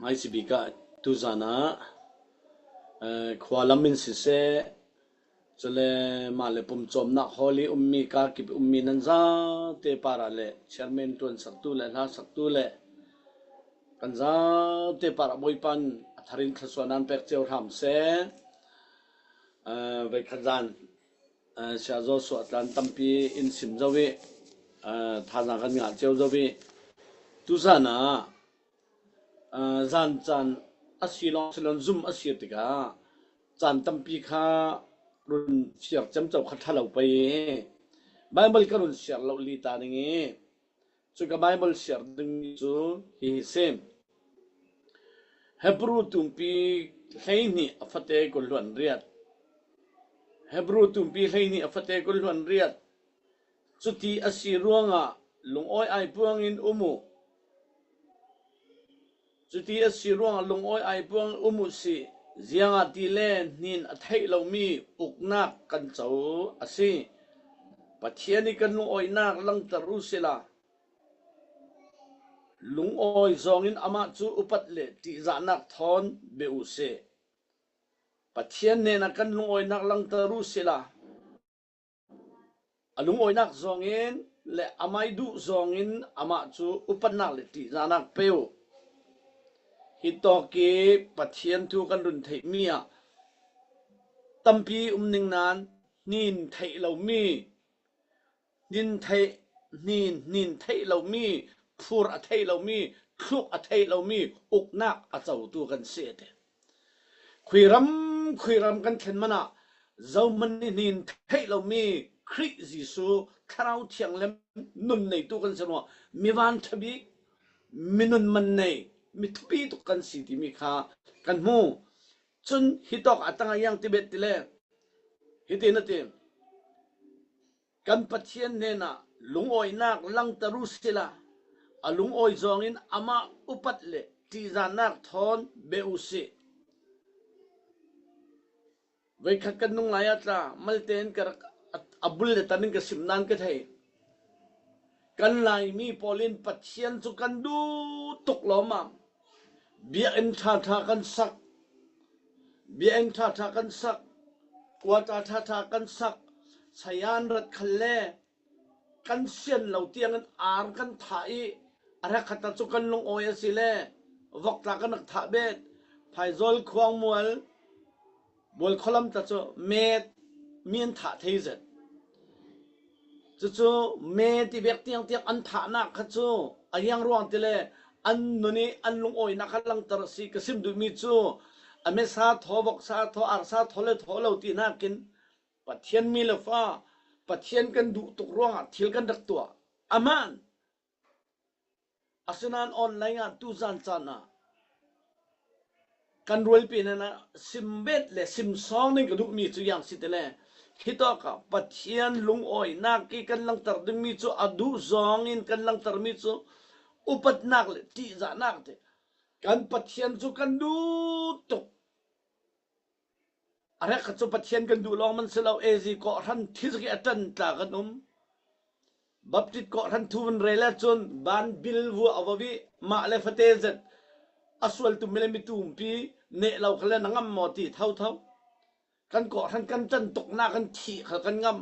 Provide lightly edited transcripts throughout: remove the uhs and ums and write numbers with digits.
mai sibika tuzana khwalamin sise chale male pum chomna holi ummi ka ki ummi nanza te parale chairman ton saktu le na saktu le kanza te para boipan atharin khaswanan pek cheu tham se ve khazan shazo so atlan tampi in simzawi thana kan nga cheu zawi tuzana zan chan asilong silon zum asiatika chan tampi kha run siak cham chau khathalo pe bible ka run siak lo li ta ningi chu ka bible siak ding chu hi sem hebrew tumpi heini afate ko luan riat hebrew tumpi heini afate ko luan riat chuti asiruanga lungoi ai puangin umu chuti asiruanga lungoi ai puang umu si zianga tile nin athai lomi uknak kan chau asi pathiani kan lungoi nak lang taru sila lungoi zongin ama chu upat le ti zanak thon beu se pathian ne na kan lungoi nak lang taru sila alungoi nak zongin le amai du zongin ama chu upat nak le ti zanak peu hitoki pathian thu kan run thei mia tampi umning nan nin thei lo mi nin thei lo mi phur a thei lo mi khluk a thei lo mi uknak a chau tu kan se te khuiram kan khen mana zoman nin thei lo mi khri jisu kharau thiang lem nun nei tu kan sanwa miwan thabi minun man nei mitpi tu kan si ti mi kha kan mu chun hitok atanga yang tibet tile hitina tim kan pathian ne na lungoi nak lang taru sila alungoi zongin ama upat le ti zanak thon beusi ve khakan nung ayatla malten kar abul le tanin ka simnan ka thai kan lai mi polin pathian chu kan du tuk loma bia en tha kan sak bia en tha kan sak kwata tha kan sak sayan rat khalle kan sian lo tiang an ar kan thai ara khata chu kan lung oi asile wakta kan tha bet phaizol khuang mual bol kholam ta chu met mien tha theizet chu me ti bek tiang an tha na kha chu ayang ruang tile an nuni an lung oi na khalang tar si kasim du mi chu ame sa thobok sa tho ar sa thole tholo ti na kin pathian mi le fa pathian kan du tuk ruang thil kan dak tua aman asunan online a tu zan chana kan rol pi na simbet le sim song ni ka du mi chu yang sitele hitoka pathian lung oi na ki kan lang tar ding mi chu adu zong in kan lang tar mi chu upat nak le ti za nak te kan pathian chu kan du tuk are kha chu pathian kan du long man selo ezi ko ran thizki atan tla kan baptit ko ran thun rela chun ban bil vu awawi ma le fatezet aswal tu milimitum pi ne law khala nangam moti thau kan ko ran kan tan tok na kan thi kha kan ngam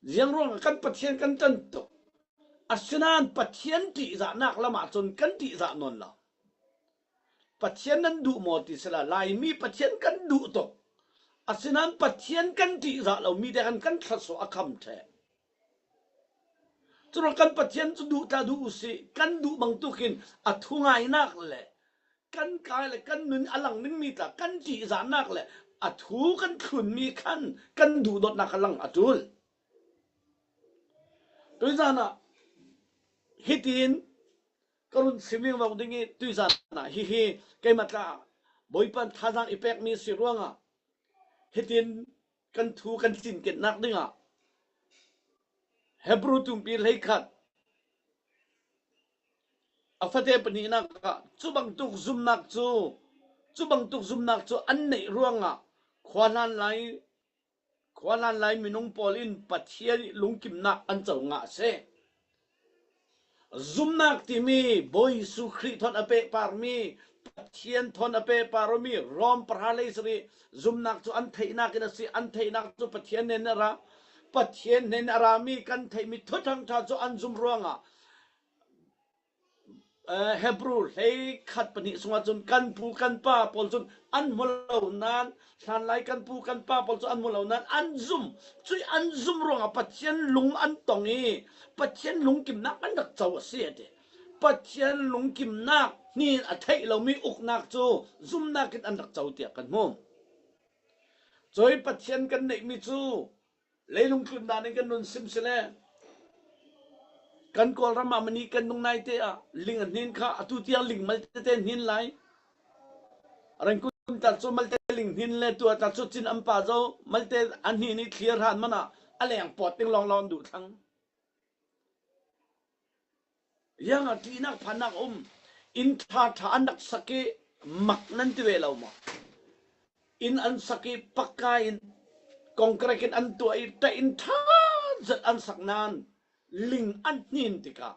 jiang rong kan pathian kan tan tok asinan pathian ti za nak lama chun kan ti za non la pathian nan du moti sala lai mi pathian kan du tok asinan pathian kan ti za lo mi de kan thaso akham the churo kan pathian chu du ta du si kan du bang tukin athungai nak le kan kai le kan nun alang ning mi ta kan ti za nak le athu kan khun mi kan du dot na kalang atul tuizana hitin karun siming wa dingi tuizana hi kai matla boipan thajang ipek mi siruanga hitin kan thu kan sin ket nak dinga hebrew tumpi lekhat afate pani na ka chubang tuk zum nak chu an nei ruanga khwanan lai minung polin pathian lungkim na an chau nga se zum nak ti mi boy su khri thon ape par mi เทียนทนอเปปารมีรอมปราเลสรีซุมนักจุอันไทยนักนสิอันไทยนักจุปะเทียนเนนระปะเทียนเนนรามีกันไทยมีทุทังทาจุอันซุมรวงอ่ะเฮบรูเฮขัดปนิสงจุนกันปูกันป้าปอลจุนอันมุลเอานั้นทันไลกันปูกันป้าปอลจุนอันมุลเอานั้นอันซุมจุยอันซุมรวงอ่ะปะเทียนลุงอันตองอีปะเทียนลุงกิมนักอันดักเจ้าเสียเดปะเทียนลุงกิมนักนี่อัฐิเรามีอุกนักจูซุมนักกันอันดักเจ้าเตียกันมุมจอยปะเทียนกันในมิจูเลยลุงคืนดานกันนุนซิมเสลกันกอลรามามันนี่กันตรงไหนเตะลิงอันนินข้าตุเตียลิงมัลเตะนินไลรังคุณตัดโซมัลเตะลิงนินเลยตัวตัดโซจินอัมปาโซมัลเตะอันนี้นี่เคลียร์หันมันอ่ะอะไรอย่างปอดติงลองดูทั้งยังอ่ะที่นักพันนักอินทาอันนักสกีมักนั่นที่เวลามาอินอันสกีปักกาอินกองกระเกนอันตัวอินแต่อินทาจัดอันสักนานลิงอันนินติกา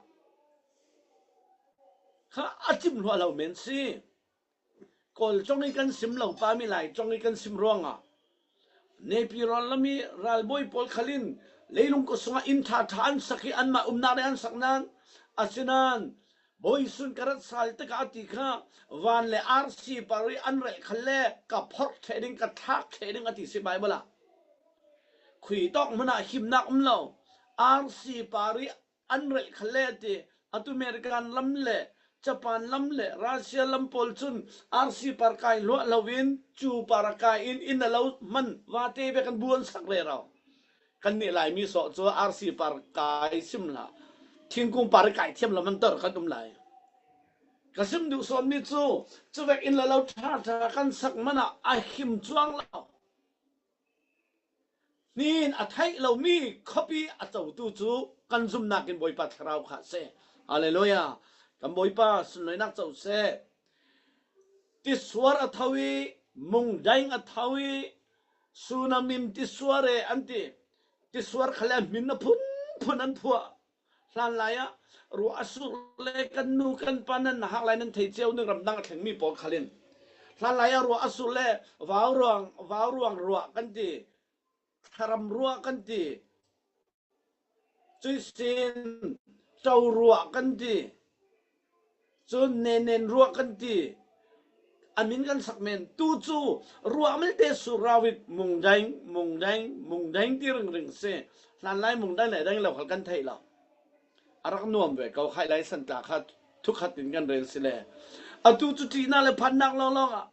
ข้าอาจิมหัวเราเมนซีกอลจงให้กันซิมเหล่าปามิไลจงให้กันซิมร่วงอ่ะเนปิรอนละมีรัลบอยปอลขลินเลยลุงก็สงอินทาอันสกีอันมานาเรอันสักนานอาศินันบอยสุนกระสัลตกาติข้าวันเลอาร์ซีปารีอันเรขเล่กับพอร์เทดิงกับทักเทดิงอติสิบายบละคุยต้องมันอะหิมนักเราอาร์ซีปารีอันเรขเล่ติอัตุเมริกันลำเล่ญี่ปุ่นลำเล่รัสเซียลำพอลซุนอาร์ซีปาร์กายลัวลาวินจูปาร์กายอินเรามันว่าเตเบกันบวนสักเรื่องกันนี่หลายมีสอดตัวอาร์ซีปาร์กายซิมละทิ้งกุมปาร์กายเทียมละมันเตอร์กันตุ้มไหลกระซิมดูส่วนมิจูจะเวกอินเราท่ากันสักมันอะหิมจวงเรานี่อัฐิเรามีคอปีอัตตูจูกันซุมนักกินบอยปัทเราขาเซฮาเลลูยากันบอยปัสสุนัยนักเจ้าเซติสวรอัฐวิมุงไดงอัฐวิสุนามิมติสวรอันติสวรขลังมินนพุนอันพัวลานลายะรัวอสุเลกันนูกันปานันหักลายนั้นเทเจียวนึกรำดังถึงมีปอลขลินลานลายะรัวอสุเลวาวรวงรัวกันตีทารมรัวกันตีจุยสินเจ้ารัวกันตีจุนเนนรัวกันตีอันมินกันสักเมนตูจูรัวไม่ได้สุราวิดมุงแดงที่เรื่องเสลานลายมุงแดงไหนแดงเราขัดกันไทยเราอารักนวมเวกเขาใครได้สันตาขัดทุกขัดตินกันเรียนสิเลอตูจูจีน่าเลยพันนักลองอ่ะ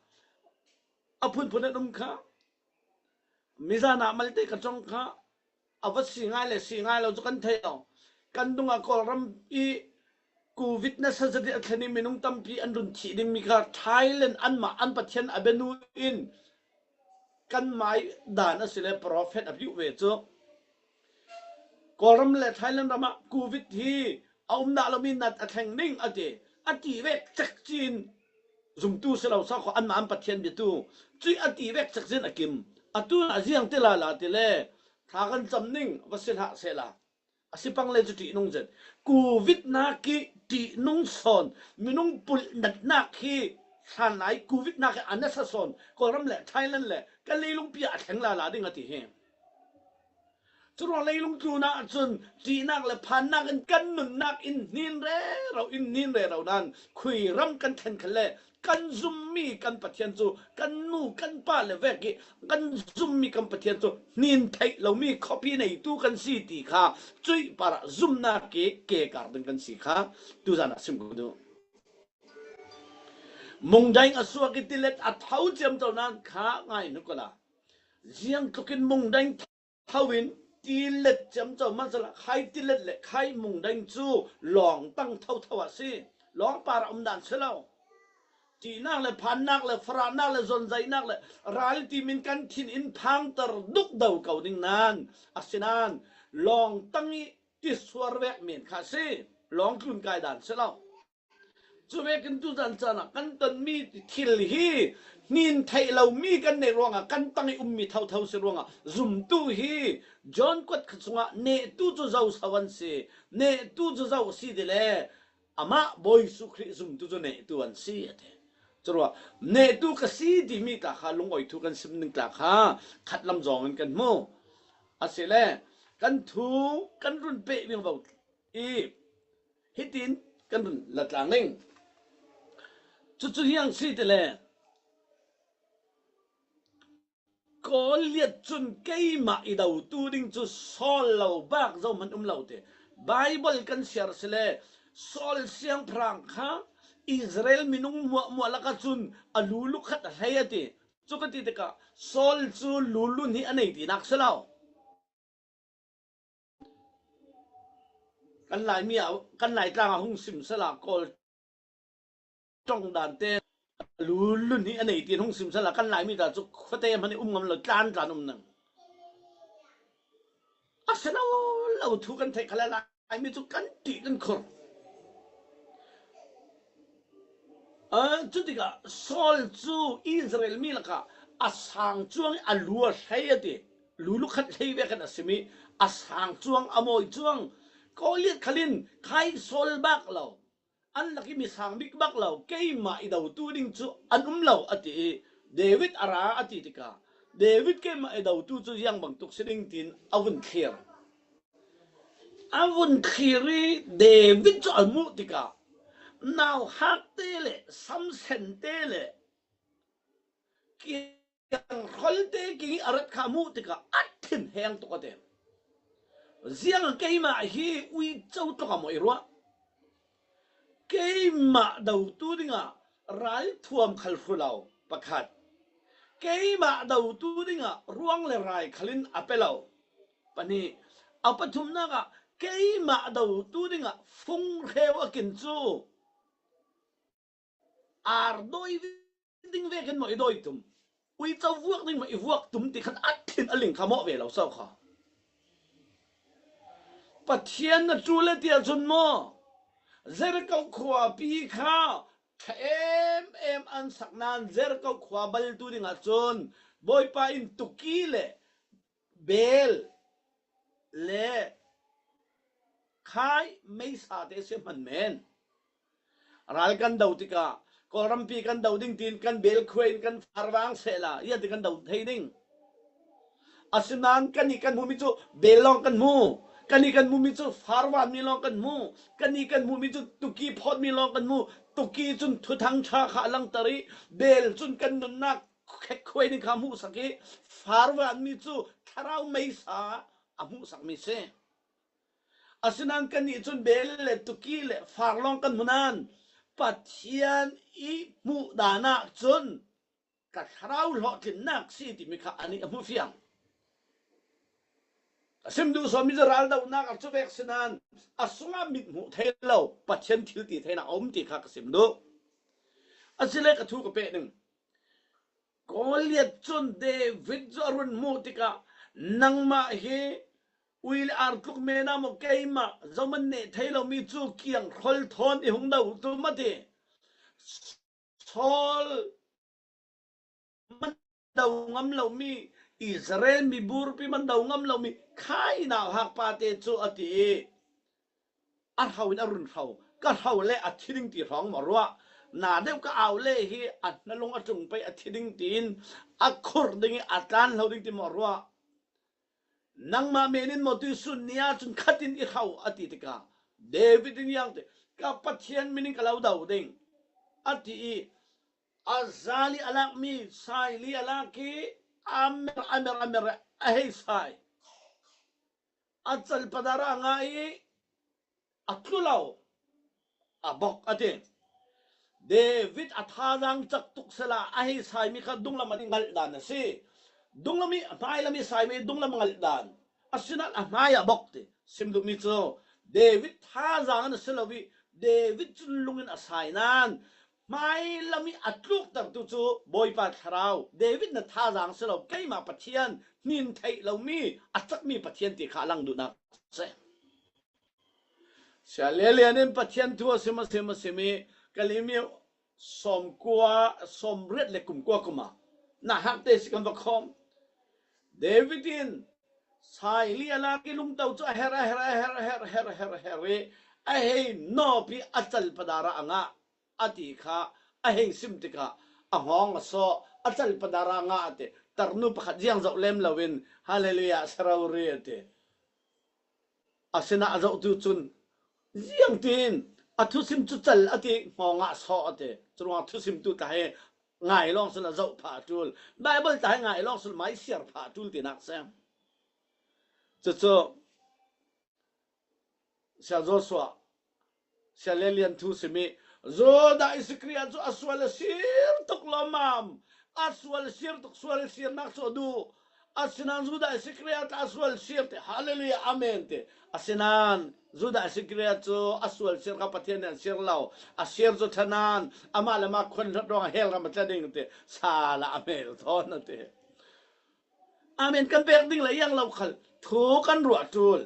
อพุนนั้นนุ่มข้ามิจานามัลเตกจงข้าอวัสิง่ายเราจะกันเที่ยวกันตรงอากอลรัมอีกูวิทเนสจะได้อันนี้มีนุ่งตั้มพีอันรุนทีดิมีการไทยเลนอันมาอันปะเทียนอเบนูอินกันหมายด่านสิเลโปรเฟตอภิเวจูกอลรัมเลไทยเลนรามากูวิทที่เอาหน้าเรามีนัดแข่งนิ่งอดีเวกจักจีนซุมตู้เสลาสักอันมาอันปะเทียนบิตูจุยอดีเวกจักจีนอากิมอตุนอาเซียงเตลาติเลทากันจำนิ่งวัสิหะเสลาอสิปังเลจุตินุ่งเจ็ดกูวิทนาคีตินุ่งสอนมีนุ่งปุลนัดนาคีท่านไหนกูวิทนาคีอันนั้นสอนก็รำแหละไทยนั่นแหละกันเลยลุงเปียแข็งลาดิ่งอติเฮจุดอะไรลุงจูน่าจนจีนักและพันนักกันหนุนนักอินนินเร่เรานั้นคุยรำกันแข่งกันเลยกันซุมมีกันปะเทียนจูกันนูกันป้าเลเวกิกันซุมมีกันปะเทียนจูนินไทยเรามีคอปีในตู้กันสีตีขาจุยปาระซุมนาเกการดึงกันสีขาดูจานะซิมกุดูมงใจอสวกิติเล็ดอัฐาวเจียมเจ้านั้นขาง่ายนึกละเสียงตุกินมงใจทวินตีเล็ดเจียมเจ้ามันจะละใครตีเล็ดเลยใครมงใจจูหลองตั้งเท่าสิหลองปาระดันเสลาจีนักเลยพันนักเลยฟรานักเลยจนใจนักเลยรายที่มินกันทินอินพังตรดุกเดาเก่าดิ่งนั้นอาศินันลองตั้งที่สวรเวกเมียนคาซีลองคลุนกายดันเสลาจะเวกันตุจันจันกันตันมีทิลฮีนินไทยเรามีกันในรวงกันตั้งมีเท่าเสรวงซุมตู้ฮีจอนกวดขสงะเนตู้จะเจ้าสวรรค์สิเนตู้จะเจ้าสีเดลอามาบอยสุคริซุมตู้จะเนตู้อันสีเด จรัวเนตุกสีดิมีตาคาลงอ้อยทุกันซิมนึงตาคาขัดลำจองกันโมอาเสเลกันทูกันรุนเปะเวียงเบาอีฮิตินกันรุนละตางนึงจุยังสิเตเลก็เลียดจนเกยมาอีดาวตูดิ้งจุซอลเหล่าบากเจ้ามันเหล่าเตไบเบิลกันเสียร์เสเลซอลเสียงพรังค่ะอิสราเอลมินุงมัวละกัจุนอลูลุขัดเฮียติจุกติเตกะซอลจูลูลุนี่อันไหนตีนักเสลากันหลายมีกันหลายตางหุ่งสิมสลากอลจ้องด่านเตลูลุนี่อันไหนตีหุ่งสิมสลากันหลายมีแต่จุกขเตมันงำเราจานนั่งอาเสลาเราทุกันเทคละลายมีจุกันตีกันคนจุดที่ก็ซอลจูอิสราเอลมีละก็อาสังจวงอลัวใช่ไหมลูลุขัดใช่ไหมกันนะสิมีอาสังจวงอโมยจวงก็เลียดขลินใครซอลบักเราอันลักมีสังบิกบักเราเกี่ยมาอีดาวตูดิ้งจูอันเราอติเดวิดอาราอติติกาเดวิดเกี่ยมาอีดาวตูจูยังบังตุกสิงตินอาวุนเคียร์อาวุนเคียร์เดวิดจูอัลมุติกาnow hak tele samsen tele kiang kholte ki arat khamu tika athin heng to kate ziang keima hi ui chau to ka moi ro keima dau tu dinga ral thuam khal fulau pakhat keima dau tu dinga ruang le rai khalin apelau pani apathum na ga keima dau tu dinga fung rewa kin chu doi ding ve kan moi doi tum ui chau vuak ding moi vuak tum ti khat athin aling khamo ve lo sau kha pathian na chu le tia chun mo zer kau khwa pi kha em an saknan zer kau khwa bal tu ding a chun boy pa in tuki le bel le khai mai sa te se man men ral kan dau tika korampi kan dau ding tin kan bel khwain kan farwang sela ya ti kan dau thei ding asinan kani kan mu mi chu belong kan mu kani kan mu mi chu farwan mi long kan mu kani kan mu mi chu tuki phot mi long kan mu tuki chun thu thang cha kha lang tari bel chun kan nun nak khwai ni kha mu saki farwan mi chu tharau mai sa amu sak mi se asinan kani chun bel le tuki le farlong kan munan pathian i mu dana chun ka tharau lo tin nak si ti mi kha ani amu fiang sim du so mi zaral da nak chu vek sinan asunga mit mu thelo pathian thil ti theina om ti kha ka sim du asile ka thu ka pe ning koliat chun david zorun mu ti ka nangma he will artuk mena mo keima zaman ne thailo mi chu kiang khol thon i hung dau tu mate sol man dau ngam lo mi israel mi bur pi man dau ngam lo mi khai na hak pa te chu ati ar hawin arun hau ka hau le athiding ti rong ma ro na deu ka aw le hi at na long atung pe athiding tin akhur ding atan lo ding ti ma ro nang ma menin mo tu sun nia chun khatin I khau ati tika david in yang te ka pathian meaning kalau dau ding ati azali alak mi sai li alaki amer ahay sai atsal padara ngai atlulaw abok ati david athadang chak tuk sala ahay sai mi kha dungla maningal dan si dunglami lami sai me dunglam ngal dan asinal amaya bokte simdu mi cho david tha jang an selawi david chunlungin asainan mai lami atluk tar tu chu boy pa tharau david na tha jang selaw keima pathian nin thai lo mi achak mi pathian ti kha lang du na se shalele anen pathian tu sema semi kalimi somkwa somret le kumkwa kuma na hakte sikam bakhom davidin sai li ala ki lung tau chu her a hey no pi achal padara anga ati kha a hei sim tika a hong a so a chal padara nga ate tarnu pakhat jiang zo lem lawin hallelujah sarawri ate asena azo tu chun jiang tin athu sim chu chal ati ngonga so ate chunga thu sim tu ta he ngai long sun azo pha tul bible ta ngai long sun mai siar pha tul ti nak sam cho sia zo swa sia lelian thu simi zo da iskriya zo aswal sir tok lomam aswal sir tok swal sir nak so du asinan zuda iskriya ta aswal sir te hallelujah amen te asinan zuda iskriya zo aswal sir ka pathian sir law asir zo thanan amala ma khon rong hel ram tading te sala amen thon te amen kan pek ding la yang law khal thu kan ru tul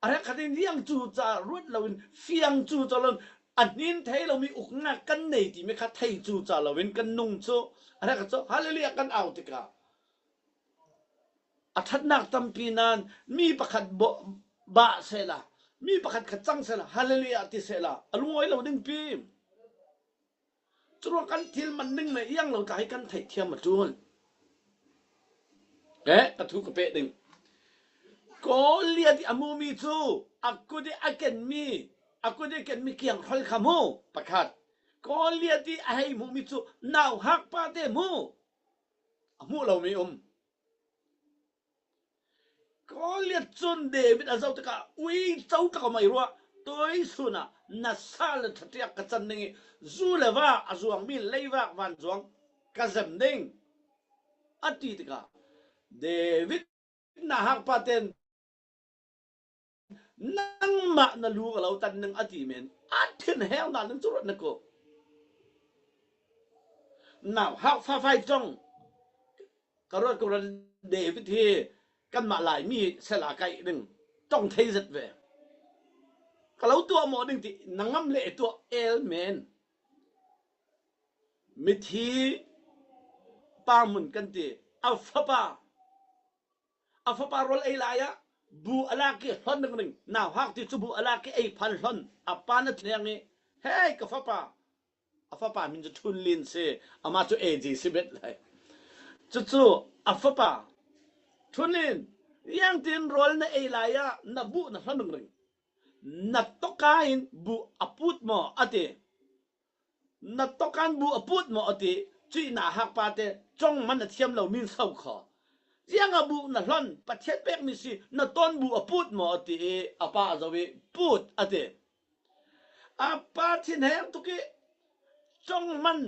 ara khatin yang chu cha rut lawin fiang chu cha lon anin thai lo mi uk nga kan nei ti me kha thai chu cha lawin kan nung chu ara ka cho hallelujah kan out tika athat nak tampi nan mi pakhat ba sela mi pakhat khachang sela hallelujah ti sela alungoi lo ding pi churo kan thil man ning me yang lo tai kan thai thiam ma chul ka thu ka pe ding ko lia di amu mi chu aku di aken mi kiang hol khamu pakhat ko lia di ai mu mi chu naw hak pa te mu amu lo mi ko lia chun David azau ta ka ui chau ta ka mai ro toi suna na sal thatia ka chan ningi zu lewa azuang mi leiwa wan zuang ka zam ding ati ta ka David na hak pa ten nang ma na lu ka lo tan nang ati men athin hel na nang churot na ko now how fa fai chong karot ko David he kan ma lai mi sela kai ding tong thei zet ve ka lo tua mo ding ti nangam le to el men mi thi pa mun kan ti afa pa rol ai la ya bu alaki hon ning now hak ti chu bu alaki ai phan hon apana thneng ni hey ka fa pa min chu thun lin se ama chu ag sibet lai chu afa pa thun lin yang tin rol na ai la ya na bu na hon ning na tokain bu aput mo ate na tokan bu aput mo ate chi na hak pa te chong man thiam lo min sau kho yang abu na lon pathet pek mi si na ton bu aput mo ati apa zawi put ate apa thin her tu ki chong man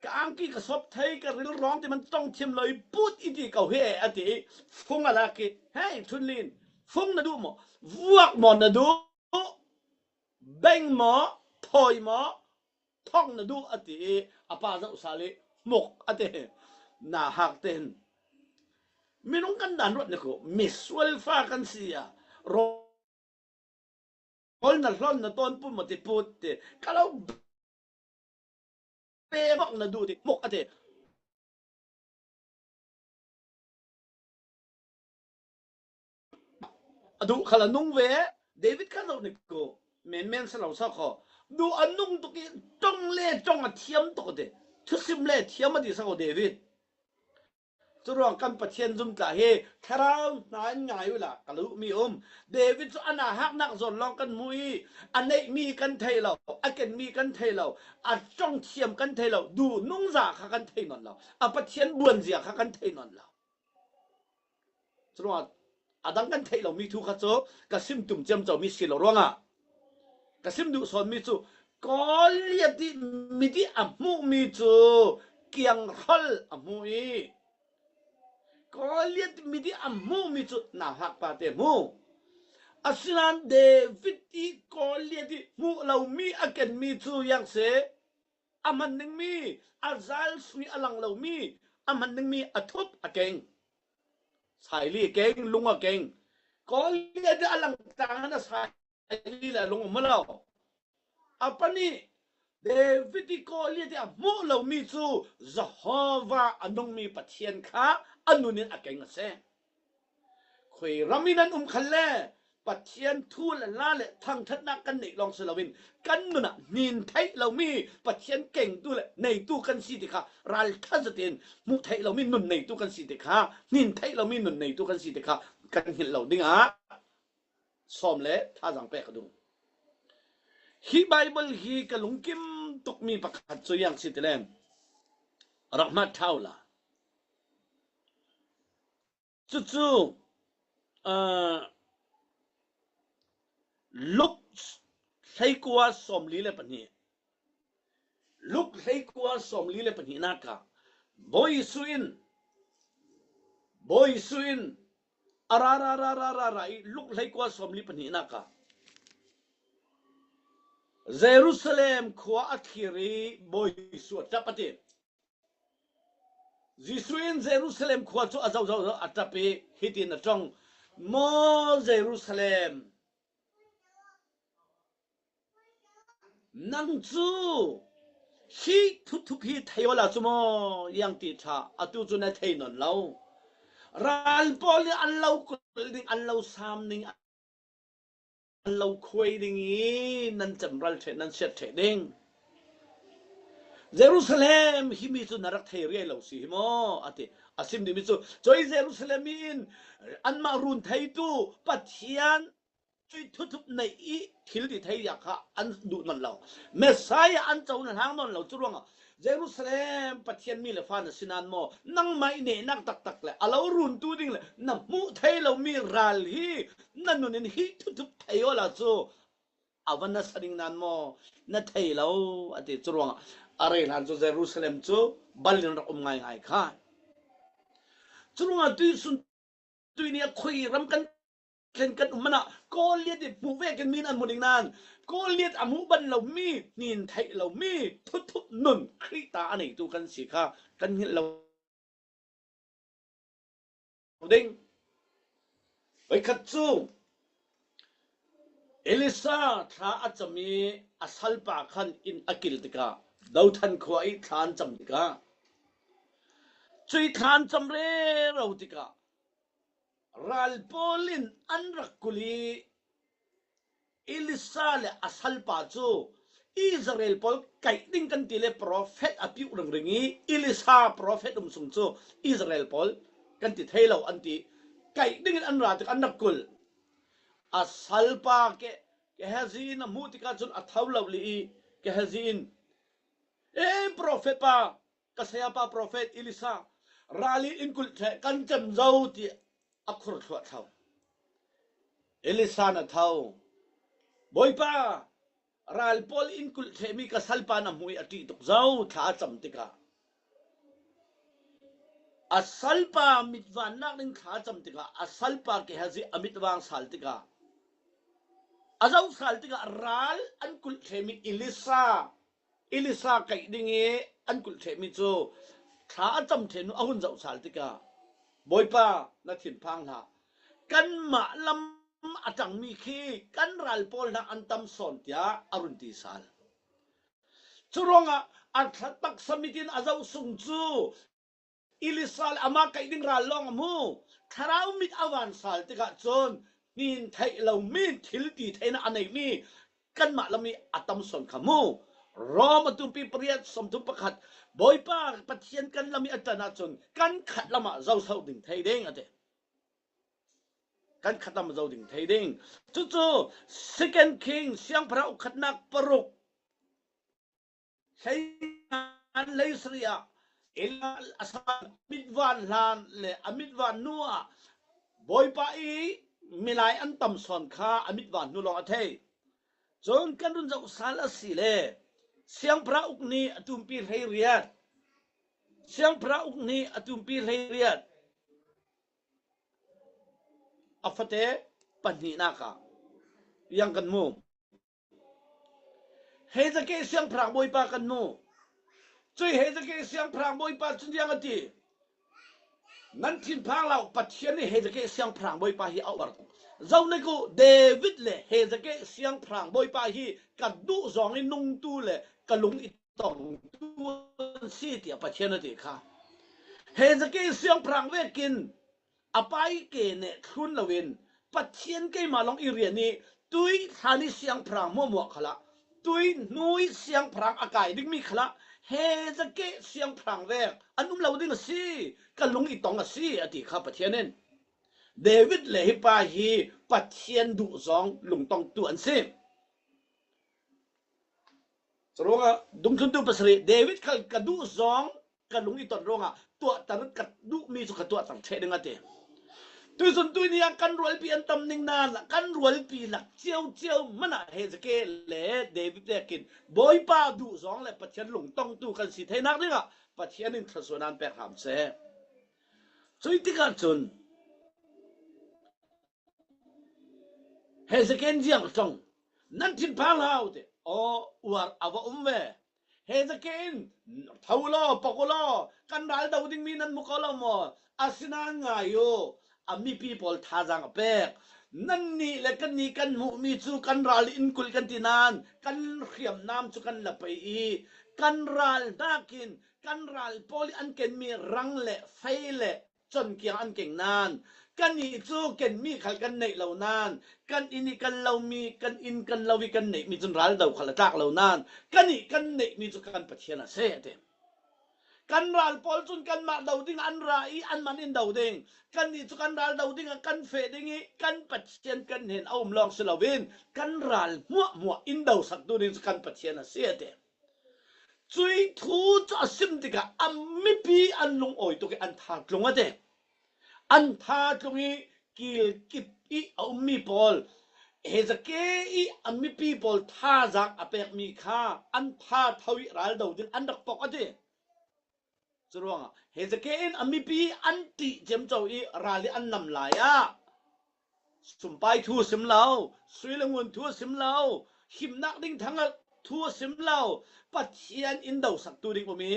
ka angki ka sop thai ka ril rong ti man tong thim loi put iti ka he ati phung ala ki hey thunlin phung na du mo vuak mo na du beng mo thoi mo thong na du ati apa za usali mok ate na hak ten minung kan dan rot nako miswal fa kan sia rol na lon na ton pu mo ti put te kalau pe bok na du ti mok ate adu khala nung ve David kan lo niko men sa lo sa kho du anung tu ki tong le tong a thiam to de thu sim le thiam ma di sa ko David churuang kan pathian zum ta he tharau nan ngai wala kalu mi David chu ana hak nak zon long kan mui anei mi kan thei lo aken mi kan thei lo a chong thiam kan thei lo du nung za kha kan thei non lo a pathian buan zia kha kan thei non lo churuang adang kan thei lo mi thu kha cho ka sim tum chem cho mi sil ronga ka sim du son mi chu ko liat di mi di amu mi chu kiang hol amu ko liat mi di amu mi chu na hak pa te mu asinan David ti ko liat di mu lo mi aken mi chu yang se aman ning mi azal sui alang lo mi aman ning mi athup akeng sai li keng lunga keng ko liat alang tang na sai li la lunga malo apani David ko liat amu lo mi chu Jehovah anong mi pathian kha anunin akeng se khoi raminan khalle ปัจเจียนทูลลาเลยทางทัดนักกันในลองสลาวินกันนุนะนินไทยเรามีปัจเจียนเก่งตู้เลยในตู้กันสิติค่ะรัลทัศเตนมุไทยเรามีนุนในตู้กันสิติค่ะนินไทยเรามีนุนในตู้กันสิติค่ะกันเห็นเราดึงซ้อมเลยท่าสังเปกดูฮีไบเบิลฮีกะลุงกิมตุกมีประกาศสุยังสิติเลมรักมัดเท่าละจู่ลุกใช้กัวสมลีเลยปะนี่ลุกใช้กัวสมลีเลยปะนี่นะคะบอยสุอินอะไรลุกใช้กัวสมลีปะนี่นะคะเยรูซาเล็มขวาอัคีรีบอยสุดจับปะเตจิสุอินเยรูซาเล็มขวาจู่อาอัตเปฮิตินจงโมเยรูซาเล็มนังจูฮีทุกฮีไทยว่าละจุโมยังติดชาอตุจุนไทยนนเรารัลปอลอันเราคุยดิ้งอันเราสามดิ้งอันเราคุยดิ้งนั่นจำรัลเทนั่นเสร็จเทดิ้งเยรูซาเล็มฮิมิจุนรักไทยเรียเราสิฮิโมอติอาซิมดิมิจุจอยเยรูซาเล็มินอันมารุนไทยตูปัจเจียนจุดทุบในอีทิลที่ไทยอยากค่ะอันดูนั่นเราเมสไซอันเจ้านั่นหางนั่นเราจุดว่าเยรูซาเล็มปัจเจียนมีเลฟานสินานโมนั่งไม่เนนักตักเลยเรารุนตัวดิ่งเลยนั่งมุไทยเรามีรัลฮีนั่นนู่นนี่ฮีทุบไทยว่าละจูอาวันนั้นสิ่งนั้นโมนั่นไทยเราอันที่จุดว่าอะไรนั่นจูเยรูซาเล็มจูบัลลินรักง่ายค่ะจุดว่าตุยเนี่ยคุยรำกันเล่นกันมันอ่ะก็เลียดผู้เวกันมีอันหมดอีกนานก็เลียดอมุบันเรามีนินไทยเรามีทุบนุนคริตาอันไหนตัวกันสิค่ะกันเห็นเราเด้งไปขัดจูเอลิซาถ้าอาจจะมีอัศลปะขันอินอักิลติกาดาวทันขวายทานจำติกาช่วยทานจำเร่เราติการัลปอลินอันรักกุลีอิลิซาเลอัศลปาจูอิสราเอลปอลไก่ดิ้งกันตีเลโปรเฟตอภิอุรงงี้อิลิซาโปรเฟตสุงจูอิสราเอลปอลกันติเทเลอันตีไก่ดิ้งอันราตอันรักกุลอัศลปาเกเฮซีนมูติกาจุนอัฐาวลาวลีเกเฮซีนโปรเฟตปากษยาปาโปรเฟตอิลิซาราลีอินกุลเทกันจำเจ้าตีอักขระเท่าเอลิซานะเท่าบอยป้ารัลปอลอินกุลเทมีกัสลปานมวยอติตุกเจ้าท้าจำติกาอัสลปามิดวานนักนึงท้าจำติกาอัสลปาเกฮซีอมิดวางสัลติกาอาเจ้าสัลติการัลอันกุลเทมีอิลิซาไก่ดิ่งอันกุลเทมีโจท้าจำเทนุอาหุนเจ้าสัลติกาบอยป้านักถิ่นพังหากันมาลำอาจังมีขี้กันรัลปอลนักอันตำสอนเตียอารุณติสาลจุรงอัฐตักสมิตินอาเจ้าสุงจูอิลิซาลอามาไก่ดิ่งรัลลองมูทาราวมิดอวันสาลติกาจนนินไทยเรามีทิลตีไทยนะอันไหนมีกันมาลำมีอัตมสอนขมูรอมาตุปีเปรียดสมทุปขัดบอยป้าปะเทียนกันลำมีอัตนาจนกันขัดละมาเจ้าเท่าดิ่งไทยเด้งอะเดกันขัดละมาเจ้าดิ่งไทยเด้งจู่ Second King เสียงพระอุคัดนักปรุกใช้งานเลสเรียเอลอาสานมิดวานลานเลอมิดวานนัวบอยป้าอีมีลายอันตำสอนข้าอมิดวานนัวลองอะเทจนกันรุนเจ้าสารสิเลเสียงพระอุกนี้อตุมปีเรียดเสียงพระอุกนี้อตุมปีเรียดอัฟเตปันนีนักยังกันมูเฮจะเกเสียงพระบอยปากันมูช่วยเฮจะเกเสียงพระบอยปาจนยังกันทีนั่นทิ้งพังเราปัจเจียนนี่เฮจะเกเสียงพระบอยปาฮีเอาวัดเจ้านี่กูเดวิดเลยเฮจะเกเสียงพระบอยปาฮีกัดดูจองให้นุ่งตู้เลยกะลุงอีตองตัวสีเตียปัจเจียนนั่นเองค่ะเฮจะเกเสียงพระเวกินอภัยเกเนทุนละวิน ปัจเจียนไกมาลองอิเรียนี่ตุยทานิเสียงพรางมัวขละตุยนุยเสียงพรางอากาศดิมีขละเฮจะเกเสียงพรางแรกอันนุ่มเราดิ้งสิกันลุงอีตองสิอติข้าปัจเจียนนั่นเดวิดเลยปาฮีปัจเจียนดุซองลุงตองตัวอันสิสรงอ่ะดุงทุนตุปัสริเดวิดเขากระดูซองกันลุงอีตอนรงอ่ะตัวตอนกระดูมีสุขตัวต่างเทดึงอ่ะเตตุยส่วนตุยนี่กันรวยปีอันตำหนึ่งนานละกันรวยปีหลักเจียวมันอะเฮสเกลเล่เดวิดเดกินบอยป้าดูสองเลยปัจเจียนหลงต้องตู้กันสิเทนักนี่อ่ะปัจเจียนนึงทศนานแปดหามเสสุยติกันจนเฮสเกนเจียงจงนั่นทิ้งพังเราเตอ๋อว่าอาวะเวเฮสเกนเท่าล้อปกล้อกันรัลดาวดิ้งมีนันมุกล้อมอาศินางายโยอามีพีพอลท่าจังเปกนั่นนี่และกันนี่กันมุมีจูกันรัลอินคุลกันตินานกันเขียมน้ำจูกันละไปอีกันรัลน่ากินกันรัลพอลอันเก่งมีรังเละไฟเละจนเกี่ยงอันเก่งนานกันนี่จูเก่งมีขัลกันในเหล่านานกันอินี่กันเรามีกันอินกันเราวิกันในมีจนรัลดาวขัลจากเหล่านานกันนี่กันในมีจูกันปัจเจียนเสเตกันรัลพอลจุนกันมาดาวดิ้งอันราอีอันมันอินดาวดิ้งกันนี่จุกันรัลดาวดิ้งกันเฟดิ้งกันปัจเจียนกันเห็นเอาลองสลาวินกันรัลมัวอินดาวสักตัวดิ้งจุกันปัจเจียนเสียเตจุยทูจะซิมติกะอัมมิปีอันลงโอยตัวแกอันทาดลงอ่ะเตอันทาตรงนี้กิลกิบอีเอามีพอลเฮจะเกอีอัมมิปีพอลท่าจักอเปกมีค่าอันทาทวิรัลดาวดิ้งอันดักปกอ่ะเตจรวงเฮสเกนอมิปีอันติเจมเจ้าอีราลีอันนำลายสุมไปทัวสิมเหลาสุยลงวนทัวสิมเหลาหิมนักดิ้งทั้งทัวสิมเหลาปัจเจียนอินดาวสักตัวดิ้งบ่มี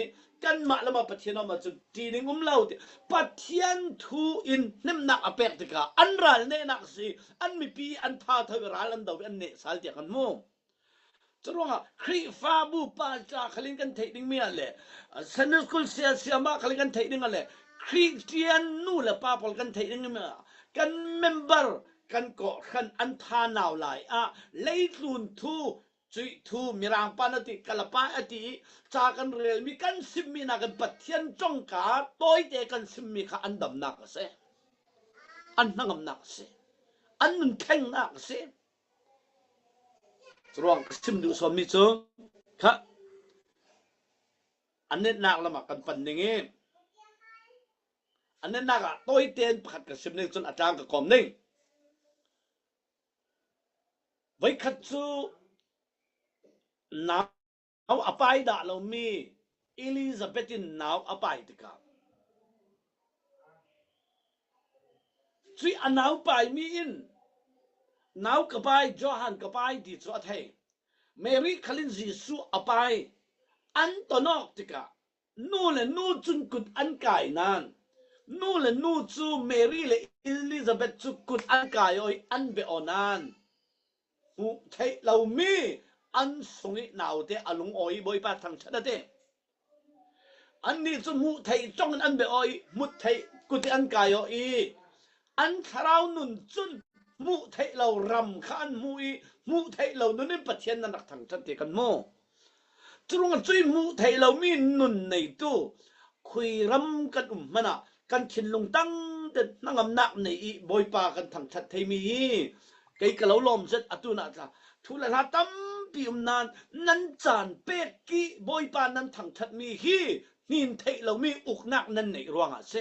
กันมาแล้วมาปัจเจียนเอามาจุดทีดิ้งเหลาปัจเจียนทัวอินเนมนักอเปกติกาอันรัลเนนักสิอันมิปีอันท่าทวิรัลอันดาวอันเนสัลเตียกันโมจรวงครีฟาบูปาจาขลิงกันเทดิ้งมีอะไรเซนสกุลเสียมาขลิงกันเทดิ้งอะไรคริสเตียนนู่นละป้าพอลกันเทดิ้งมีกันเมมเบอร์กันก่อกันอันทานาวไลเลยลุนทูจุยทูมีรางปานติกลปาอติจากกันเรียลมีกันซิมมีนักปัจเจียนจงกาต้อยเตกันซิมมีข้าอันดำนักเสอันนั่งนักเสอันนุ่นแข็งนักเสจรวงซิมดูสมิจูค่ะอันนี้นักละมากันปันยังไงอันนี้นักต้อยเตียนผัดกับซิมนึงจนอาจารย์กับกอมนึงไว้ขัดจูนาวอภัยด่าเรามีอิลิซาเบตินนาวอภัยติกาจุยอันนาวไปมีอินนาวกับไปจอหันกับไปดีสุดเฮเมรี่คลินจีสุอภัยอันตนอกติกานู่นเลยนู่นจุนกุดอันไก่นั่นนู่นเลยนู่นจูเมรี่เลยอิลิซาเบตจุกุดอันไก่โอยอันเบอนันหูเทเรามีอันสง์นาวเตอลุงโอยบอยป้าทางชนะเตอันนี้จุมูไทยจ้องอันเบออยมุดไทยกุดอันไก่โอยอันคราวนุนจุนมูไทยเรารำขันมูไทยเรานุนปัจเจียนนักทางชนะเตกันโมจงจุยมูไทยเรามีนุนในตู้คุยรำกันมันอ่ะกันขินลงตั้งเด็ดนั่งอำนักในบอยป้ากันทางชนะเทมีไกกะเราลมเสร็จอตุนาจ้าทุเลราตั้มปีมนานนันจานเป็ดกี้บอยปานันทางชัดมีฮีนินเทเรามีอุกนักนันในรวงอาเซ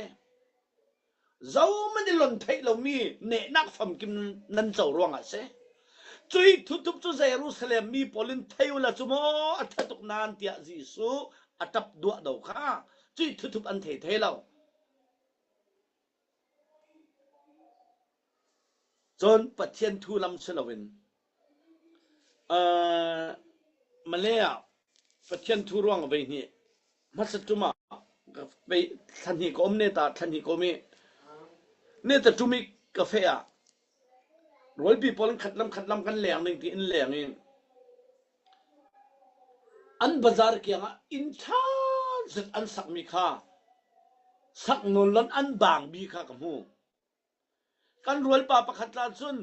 เจ้าไม่ได้หล่นเทเรามีเนนักฟัมกิมนันเจ้ารวงอาเซจุยทุบจุเยรูซาเล็มมีพอลินเทวละจุโมอัตตุกนานเตียจิสุอัตับดัวดาวข้าจุยทุบอันเทเราจนปัจเจียนทูลำเชลวินมาเลียปัจเจียนทูร่วงไปนี่มัสตุมาไปทันทีก็อมเนตาทันทีก็มีเนตาจุมิกาแฟรวยปีพอลขัดลำกันแหลงหนึ่งที่อินแหลงนี่อันบาซาร์เกียงอินชาสุดอันสักมีค่าสักนนล้นอันบางบีค่ากับหู กันรวยป่าประคัตลาซุน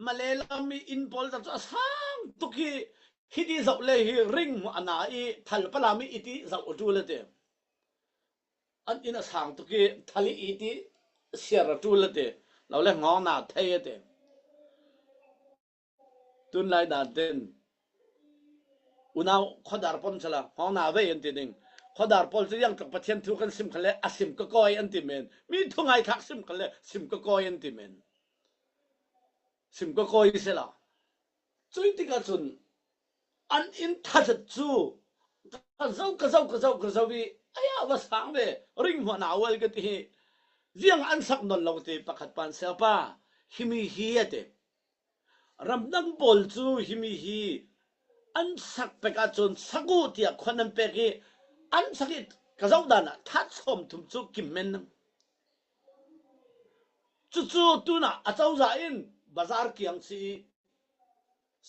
มาเลลามีอินพอลตันสังตุกีฮิดีจะเลยฮิริงอันนาอีทัลปลามีอิติจะอุจูเลเตอันอินาสังตุกีทัลีอิติเสียรจูเลเตเราเล่งอนาเทยเตตุนไลดาเดนอุณาขดาร์ปอนชลาห้องนาเวยันติดิงขดาร์ปอนจะยังกับประเทศทุกันซิมกันเลยอาซิมก็กอยอันติเมนมีทุงไงทักซิมกันเลยซิมก็กอยอันติเมนซิมก็กอยเสียละจุดที่กระสุนอันอินทัดจูกระเจ้าวีไอ้ยาวสังเวริงหัวหนาวกันที่เรื่องอันสักนนเราที่ประคัตปันเสียป้าฮิมิฮีเตรำนังบอลจูฮิมิฮีอันสักเปกาจนสักูที่คนนั้นเปกีอันสักกระเจ้าดานะทัดสมทุมจูกิมเมนจู่ตัวน่ะอาเจ้าใจอินบาซาร์เกียงซี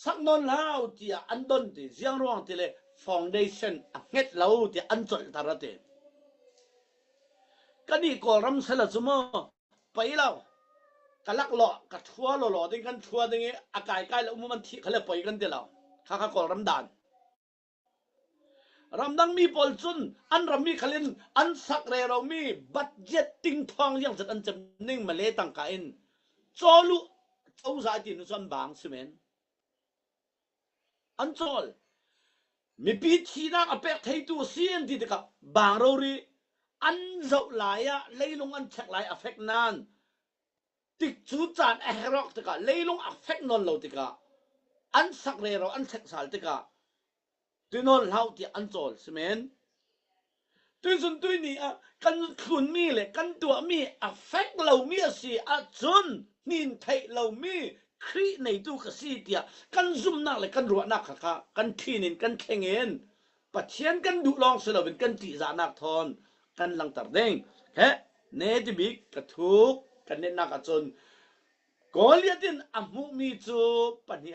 สักนนแล้วที่อันดนที่เสียงร้องที่เลยฟาวเดชั่นเฮ็ดแล้วที่อันจดตาระเตก็นี่ก็รำเสละสมอไปแล้วก็ลักหล่อก็ชัวหล่อดิ้งกันชัวดิ้งอากาศใกล้แล้วมันที่เขาเลยไปกันเดียวข้าก็รำดานรำดังมีปอลซุนอันรำมีขลินอันสักเรเรามีบัดเจ็ดติงทองยังจัดอันจำนิ่งมาเลตังกาอินจอลุเจ้าสายตินุสันบางสิเมนอันจอลมีปีที่นักอเปกไทยตัวเสียนที่เด็กบางเรารีอันเจ้าหลายอะเลยลงอันเช็คหลายอเฟกนานติดจูจานเอฮรอกเด็กเลยลงอเฟกนนเราเด็กอันสักเรเราอันเช็คสารเด็กตัวนนเราที่อันจอลสิเมนตัวส่วนตัวนี้อ่ะกันคุณมีเลยกันตัวมีอเฟกเรามีสิอ่ะจนนินไทยเรามีครีในตู้กษีเดียกันซุ่มนักเลยกันรัวนักค่ะกันทีนินกันแข่งเงินปัจเจียนกันดูลองสลับเป็นกันตีจานักทอนกันลังตัดเด้งแค่เนติบิกกระทุกกันเน้นนักจนก่อนเลียดินอมุมีจูปัญญา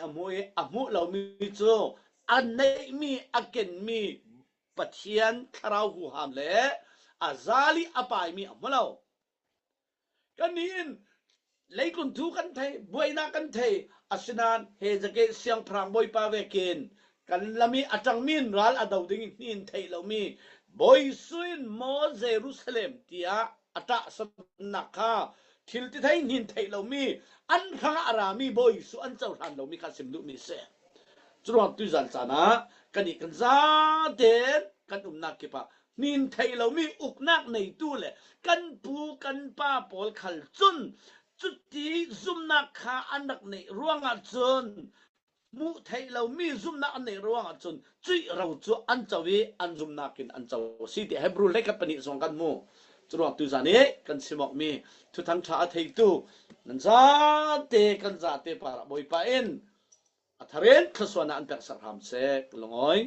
อมุเรามีจูอันไหนมีอาเกนมีปัจเจียนคราวหูหามเล่อาซาลีอปายมีอมุเรากันนี้เลยคนทุกันไทยบวยนากันไทยอาสนานเฮจะเกเสียงพรางบวยปาเวกินกันละมีอาจังมินรัลอาดาวดิ้งนินไทยเรามีบอยซุนโมเยรูซาเล็มที่อาตาสนักข้าทิลที่ไทยนินไทยเรามีอันข้าอารามีบอยสุอันเจ้าทันเรามีการสิมดุมีเสจรวดตุจันจานะกันอีกันซาเดนกันนักกิปะนินไทยเรามีอุกนักในตู้เลยกันปูกันป้าปอลขัลจุนจุดที่ซุ่มนักข้าอันนักในร่วงจนมุไทยเรามีซุ่มนักในร่วงจนจุยเราจูอันเจ้าวีอันซุ่มนักกินอันเจ้าสิที่เฮบรูเล็กกับปนิสองกันมูจรวดตุจานี้กันสิมอกมีทุทั้งชาไทยตู้นั่นซาเตกันซาเตปาระบอยปาอินอัธเรนขสวนาอันเป็กสารหามเซกลงอ้อย